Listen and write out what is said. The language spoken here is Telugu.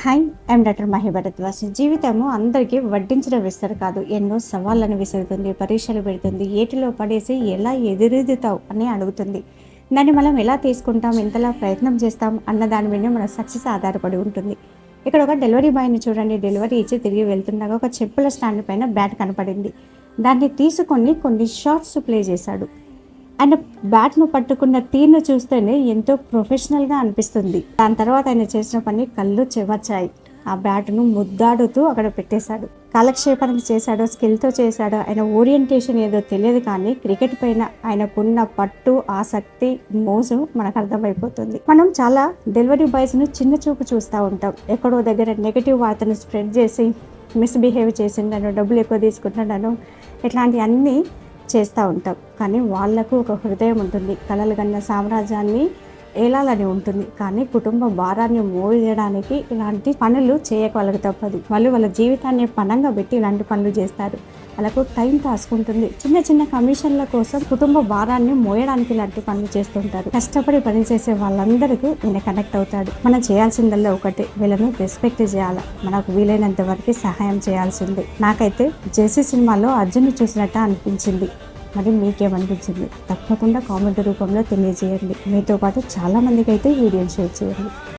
Hi, I'm doctor Mahi Bharadwaj. జీవితము అందరికీ వడ్డించిన విస్తరు కాదు. ఎన్నో సవాళ్ళను విసురుతుంది, పరీక్షలు పెడుతుంది, ఏటిలో పడేసి ఎలా ఎదురెదుతావు అని అడుగుతుంది. దాన్ని మనం ఎలా తీసుకుంటాం, ఎంతలా ప్రయత్నం చేస్తాం అన్న దాని మీద మన సక్సెస్ ఆధారపడి ఉంటుంది. ఇక్కడ ఒక డెలివరీ బాయ్ని చూడండి. డెలివరీ ఇచ్చి తిరిగి వెళ్తుండగా ఒక చెప్పుల స్టాండ్ పైన బ్యాట్ కనపడింది. దాన్ని తీసుకొని కొన్ని షాట్స్ ప్లే చేశాడు. ఆయన బ్యాట్ను పట్టుకున్న తీరును చూస్తేనే ఎంతో ప్రొఫెషనల్గా అనిపిస్తుంది. దాని తర్వాత ఆయన చేసిన పని కళ్ళు చెవర్చాయి. ఆ బ్యాట్ను ముద్దాడుతూ అక్కడ పెట్టేశాడు. కాలక్షేపానికి చేశాడో, స్కిల్తో చేశాడో, ఆయన ఓరియంటేషన్ ఏదో తెలియదు, కానీ క్రికెట్ పైన ఆయనకున్న పట్టు, ఆసక్తి, మోజు మనకు అర్థమైపోతుంది. మనం చాలా డెలివరీ బాయ్స్ను చిన్న చూపు చూస్తూ ఉంటాం. ఎక్కడో దగ్గర నెగిటివ్ వార్తను స్ప్రెడ్ చేసి మిస్బిహేవ్ చేసిండను, డబ్బులు ఎక్కువ తీసుకుంటున్నాను, ఇట్లాంటి అన్నీ చేస్తూ ఉంటాం. కానీ వాళ్లకు ఒక హృదయం ఉంటుంది. కలలు కన్న సామ్రాజ్యాన్ని ఏలాలని ఉంటుంది. కానీ కుటుంబ భారాన్ని మోయడానికి ఇలాంటి పనులు చేయక వాళ్ళకి తప్పదు. వాళ్ళు వాళ్ళ జీవితాన్ని పణంగా పెట్టి ఇలాంటి పనులు చేస్తారు. వాళ్ళకు టైం టాస్క్ ఉంటుంది. చిన్న చిన్న కమిషన్ల కోసం కుటుంబ భారాన్ని మోయడానికి ఇలాంటి పనులు చేస్తుంటారు. కష్టపడి పని చేసే వాళ్ళందరికీ ఈయన కనెక్ట్ అవుతాడు. మనం చేయాల్సిందల్లా ఒకటే, వీళ్ళను రెస్పెక్ట్ చేయాలి. మనకు వీలైనంత వరకు సహాయం చేయాల్సిందే. నాకైతే జెర్సీ సినిమాలో అర్జున్ని చూసినట్టు అనిపించింది. మరి మీకేమనిపించింది? తప్పకుండా కామెంట్ రూపంలో తెలియజేయండి. మీతో పాటు చాలామందికి అయితే వీడియోని షేర్ చేయండి.